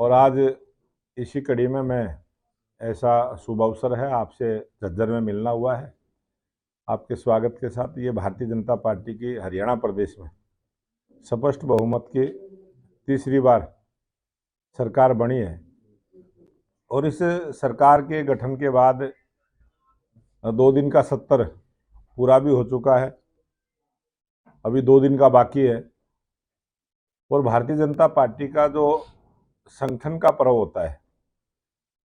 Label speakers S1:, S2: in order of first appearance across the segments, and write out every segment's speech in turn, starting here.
S1: और आज इसी कड़ी में मैं ऐसा शुभ अवसर है, आपसे झज्जर में मिलना हुआ है। आपके स्वागत के साथ ये भारतीय जनता पार्टी की हरियाणा प्रदेश में स्पष्ट बहुमत की तीसरी बार सरकार बनी है। और इस सरकार के गठन के बाद 2 दिन का सत्र पूरा भी हो चुका है, अभी 2 दिन का बाकी है। और भारतीय जनता पार्टी का जो संगठन का पर्व होता है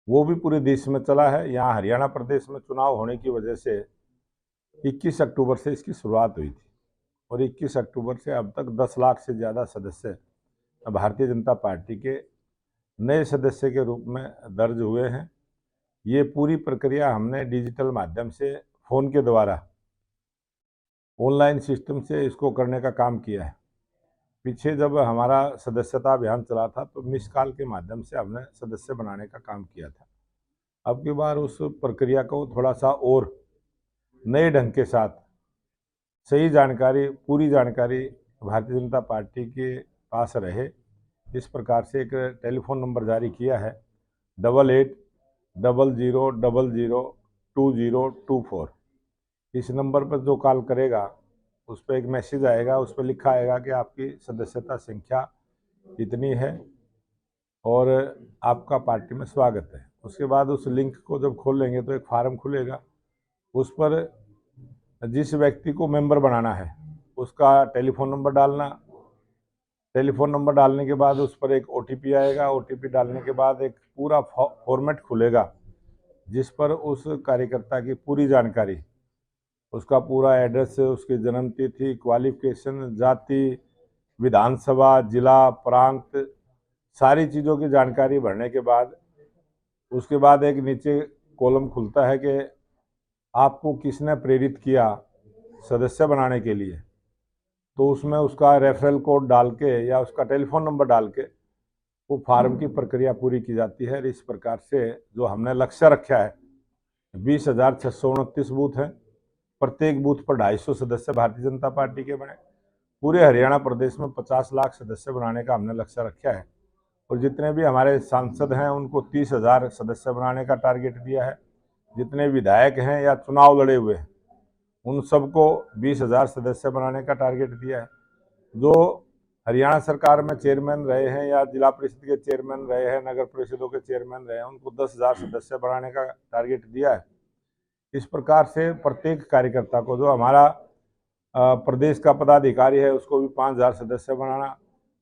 S1: वो भी पूरे देश में चला है। यहाँ हरियाणा प्रदेश में चुनाव होने की वजह से 21 अक्टूबर से इसकी शुरुआत हुई थी और 21 अक्टूबर से अब तक 10 लाख से ज़्यादा सदस्य भारतीय जनता पार्टी के नए सदस्य के रूप में दर्ज हुए हैं। ये पूरी प्रक्रिया हमने डिजिटल माध्यम से फ़ोन के द्वारा ऑनलाइन सिस्टम से इसको करने का काम किया है। पीछे जब हमारा सदस्यता अभियान चला था तो मिस कॉल के माध्यम से हमने सदस्य बनाने का काम किया था। अब की बार उस प्रक्रिया को थोड़ा सा और नए ढंग के साथ सही जानकारी, पूरी जानकारी भारतीय जनता पार्टी के पास रहे, इस प्रकार से एक टेलीफोन नंबर जारी किया है 8800002024। इस नंबर पर जो कॉल करेगा उस पर एक मैसेज आएगा, उस पर लिखा आएगा कि आपकी सदस्यता संख्या इतनी है और आपका पार्टी में स्वागत है। उसके बाद उस लिंक को जब खोल लेंगे तो एक फार्म खुलेगा, उस पर जिस व्यक्ति को मेंबर बनाना है उसका टेलीफोन नंबर डालना। टेलीफोन नंबर डालने के बाद उस पर एक OTP आएगा, OTP डालने के बाद एक पूरा फॉर्मेट खुलेगा जिस पर उस कार्यकर्ता की पूरी जानकारी, उसका पूरा एड्रेस, उसकी जन्म तिथि, क्वालिफिकेशन, जाति, विधानसभा, जिला, प्रांत, सारी चीज़ों की जानकारी भरने के बाद उसके बाद एक नीचे कॉलम खुलता है कि आपको किसने प्रेरित किया सदस्य बनाने के लिए। तो उसमें उसका रेफरल कोड डाल के या उसका टेलीफोन नंबर डाल के वो फार्म की प्रक्रिया पूरी की जाती है। और इस प्रकार से जो हमने लक्ष्य रखा है 20,629 बूथ हैं, प्रत्येक बूथ पर 250 सदस्य भारतीय जनता पार्टी के बने। पूरे हरियाणा प्रदेश में 50 लाख सदस्य बनाने का हमने लक्ष्य रखा है और जितने भी हमारे सांसद हैं उनको 30,000 सदस्य बनाने का टारगेट दिया है। जितने विधायक हैं या चुनाव लड़े हुए हैं उन सबको 20,000 सदस्य बनाने का टारगेट दिया है। जो हरियाणा सरकार में चेयरमैन रहे हैं या जिला परिषद के चेयरमैन रहे हैं, नगर परिषदों के चेयरमैन रहे हैं, उनको 10,000 सदस्य बनाने का टारगेट दिया है। इस प्रकार से प्रत्येक कार्यकर्ता को, जो हमारा प्रदेश का पदाधिकारी है उसको भी 5,000 सदस्य बनाना,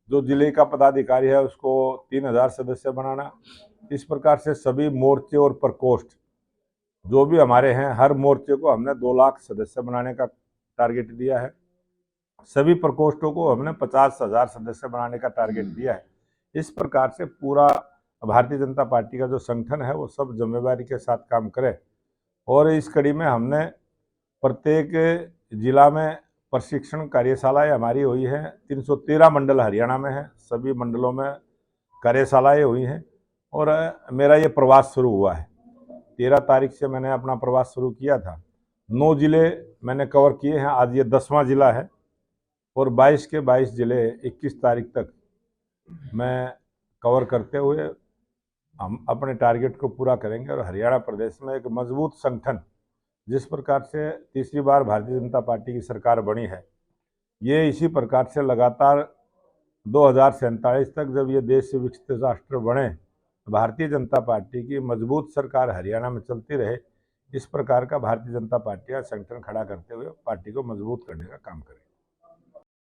S1: जो जिले का पदाधिकारी है उसको 3,000 सदस्य बनाना। इस प्रकार से सभी मोर्चे और प्रकोष्ठ जो भी हमारे हैं, हर मोर्चे को हमने 2 लाख सदस्य बनाने का टारगेट दिया है। सभी प्रकोष्ठों को हमने 50,000 सदस्य बनाने का टारगेट दिया है। इस प्रकार से पूरा भारतीय जनता पार्टी का जो संगठन है वो सब जिम्मेदारी के साथ काम करे। और इस कड़ी में हमने प्रत्येक जिला में प्रशिक्षण कार्यशालाएं हमारी हुई हैं। 313 मंडल हरियाणा में हैं, सभी मंडलों में कार्यशालाएं हुई हैं और मेरा ये प्रवास शुरू हुआ है। 13 तारीख से मैंने अपना प्रवास शुरू किया था। 9 जिले मैंने कवर किए हैं, आज ये 10वां जिला है और 22 के 22 जिले 21 तारीख तक मैं कवर करते हुए हम अपने टारगेट को पूरा करेंगे। और हरियाणा प्रदेश में एक मजबूत संगठन, जिस प्रकार से तीसरी बार भारतीय जनता पार्टी की सरकार बनी है, ये इसी प्रकार से लगातार 2047 तक जब ये देश से विकसित राष्ट्र बने, भारतीय जनता पार्टी की मजबूत सरकार हरियाणा में चलती रहे, इस प्रकार का भारतीय जनता पार्टी का संगठन खड़ा करते हुए पार्टी को मजबूत करने का काम करें।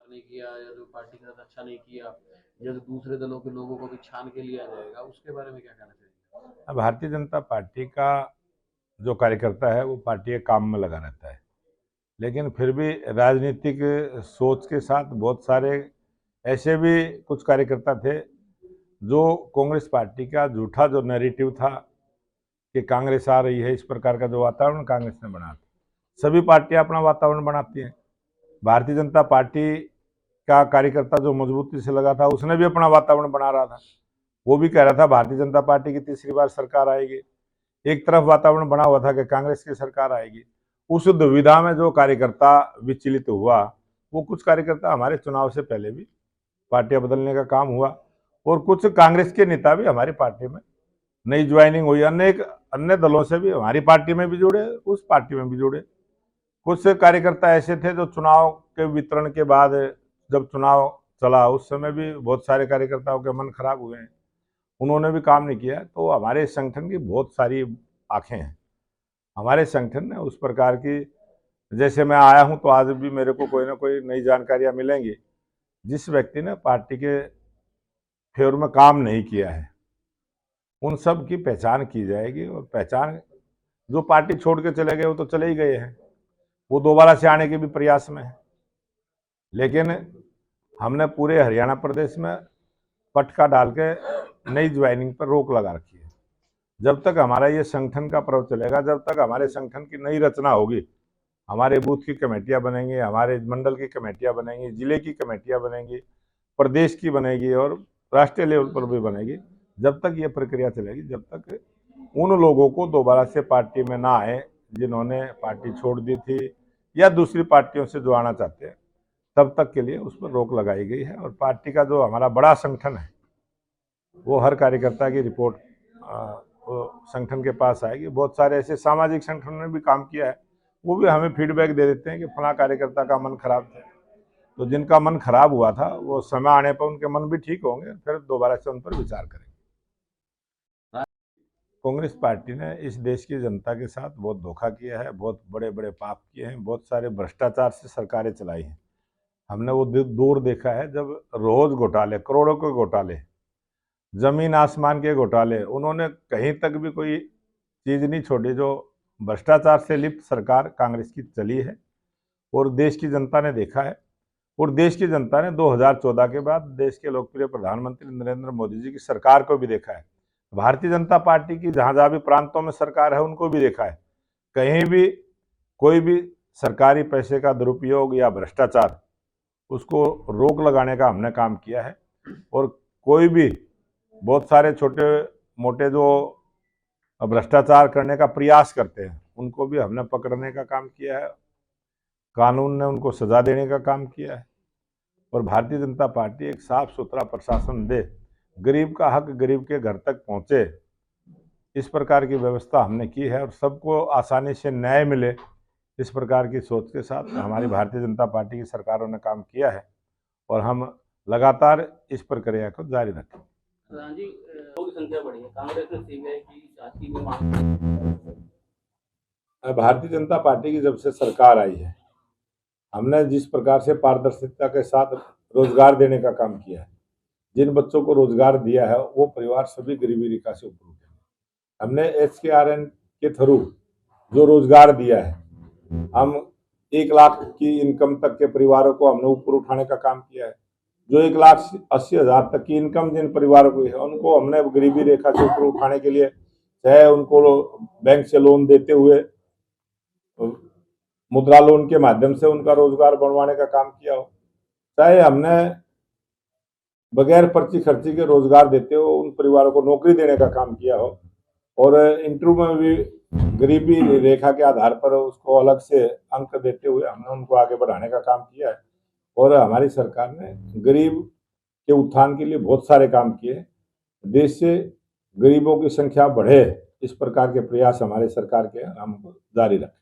S2: नहीं किया या जो पार्टी के साथ अच्छा नहीं किया या जो दूसरे दलों के लोगों को भी छान के लिया जाएगा, उसके बारे में क्या कहना चाहिए?
S1: भारतीय जनता पार्टी का जो कार्यकर्ता है वो पार्टी के काम में लगा रहता है, लेकिन फिर भी राजनीतिक सोच के साथ बहुत सारे ऐसे भी कुछ कार्यकर्ता थे जो कांग्रेस पार्टी का झूठा जो नैरेटिव था कि कांग्रेस आ रही है, इस प्रकार का जो वातावरण कांग्रेस ने बनाया था। सभी पार्टियां अपना वातावरण बनाती हैं। भारतीय जनता पार्टी का कार्यकर्ता जो मजबूती से लगा था उसने भी अपना वातावरण बना रहा था। वो भी कह रहा था भारतीय जनता पार्टी की तीसरी बार सरकार आएगी। एक तरफ वातावरण बना हुआ था कि कांग्रेस की सरकार आएगी। उस दुविधा में जो कार्यकर्ता विचलित हुआ, वो कुछ कार्यकर्ता हमारे चुनाव से पहले भी पार्टियां बदलने का काम हुआ और कुछ कांग्रेस के नेता भी हमारी पार्टी में नई ज्वाइनिंग हुई, अन्य दलों से भी हमारी पार्टी में भी जुड़े, उस पार्टी में भी जुड़े। कुछ कार्यकर्ता ऐसे थे जो चुनाव के वितरण के बाद, जब चुनाव चला उस समय भी बहुत सारे कार्यकर्ताओं के मन खराब हुए हैं, उन्होंने भी काम नहीं किया। तो हमारे संगठन की बहुत सारी आंखें हैं। हमारे संगठन ने उस प्रकार की, जैसे मैं आया हूं तो आज भी मेरे को कोई ना कोई नई जानकारियां मिलेंगी। जिस व्यक्ति ने पार्टी के फेवर में काम नहीं किया है उन सब की पहचान की जाएगी, और पहचान, जो पार्टी छोड़ के चले गए वो तो चले ही गए हैं, वो दोबारा से आने के भी प्रयास में है। लेकिन हमने पूरे हरियाणा प्रदेश में पटका डाल के नई ज्वाइनिंग पर रोक लगा रखी है। जब तक हमारा ये संगठन का पर्व चलेगा, जब तक हमारे संगठन की नई रचना होगी, हमारे बूथ की कमेटियां बनेंगी, हमारे मंडल की कमेटियां बनेंगी, जिले की कमेटियां बनेंगी, प्रदेश की बनेगी और राष्ट्रीय लेवल पर भी बनेगी। जब तक ये प्रक्रिया चलेगी, जब तक उन लोगों को दोबारा से पार्टी में ना आए जिन्होंने पार्टी छोड़ दी थी या दूसरी पार्टियों से जो आना चाहते हैं, तब तक के लिए उस पर रोक लगाई गई है। और पार्टी का जो हमारा बड़ा संगठन है वो हर कार्यकर्ता की रिपोर्ट वो संगठन के पास आएगी। बहुत सारे ऐसे सामाजिक संगठनों ने भी काम किया है, वो भी हमें फीडबैक दे देते हैं कि फला कार्यकर्ता का मन खराब था। तो जिनका मन खराब हुआ था वो समय आने पर उनके मन भी ठीक होंगे, फिर दोबारा से उन पर विचार करेंगे। कांग्रेस पार्टी ने इस देश की जनता के साथ बहुत धोखा किया है, बहुत बड़े बड़े पाप किए हैं, बहुत सारे भ्रष्टाचार से सरकारें चलाई हैं। हमने वो दौर देखा है जब रोज घोटाले, करोड़ों के घोटाले, जमीन आसमान के घोटाले, उन्होंने कहीं तक भी कोई चीज नहीं छोड़ी जो भ्रष्टाचार से लिप्त सरकार कांग्रेस की चली है। और देश की जनता ने देखा है, और देश की जनता ने 2014 के बाद देश के लोकप्रिय प्रधानमंत्री नरेंद्र मोदी जी की सरकार को भी देखा है। भारतीय जनता पार्टी की जहां जहां भी प्रांतों में सरकार है उनको भी देखा है। कहीं भी कोई भी सरकारी पैसे का दुरुपयोग या भ्रष्टाचार, उसको रोक लगाने का हमने काम किया है। और कोई भी बहुत सारे छोटे मोटे जो भ्रष्टाचार करने का प्रयास करते हैं उनको भी हमने पकड़ने का काम किया है, कानून ने उनको सजा देने का काम किया है। और भारतीय जनता पार्टी एक साफ सुथरा प्रशासन दे, गरीब का हक गरीब के घर तक पहुंचे, इस प्रकार की व्यवस्था हमने की है। और सबको आसानी से न्याय मिले, इस प्रकार की सोच के साथ हमारी भारतीय जनता पार्टी की सरकारों ने काम किया है, और हम लगातार इस प्रक्रिया को जारी रखें।
S3: प्रधान जी, लोगों की संख्या बढ़ी है, कांग्रेस ने सीबीआई की जांच की भी मांग।
S1: भारतीय जनता पार्टी की जब से सरकार आई है, हमने जिस प्रकार से पारदर्शिता के साथ रोजगार देने का काम किया है, जिन बच्चों को रोजगार दिया है वो परिवार सभी गरीबी रेखा से ऊपर उठे। हमने SKRN के थ्रू जो रोजगार दिया है, हम 1 लाख की इनकम तक के परिवारों को हमने ऊपर उठाने का काम किया है। जो 1,80,000 तक की इनकम जिन परिवारों की है उनको हमने गरीबी रेखा से ऊपर उठाने के लिए, चाहे उनको बैंक से लोन देते हुए, मुद्रा लोन के माध्यम से उनका रोजगार बढ़वाने का काम किया हो, चाहे हमने बगैर पर्ची खर्ची के रोजगार देते हो उन परिवारों को नौकरी देने का काम किया हो, और इंटरव्यू में भी गरीबी रेखा के आधार पर उसको अलग से अंक देते हुए हमने उनको आगे बढ़ाने का काम किया है। और हमारी सरकार ने गरीब के उत्थान के लिए बहुत सारे काम किए। देश से गरीबों की संख्या बढ़े, इस प्रकार के प्रयास हमारी सरकार के हम जारी रखें।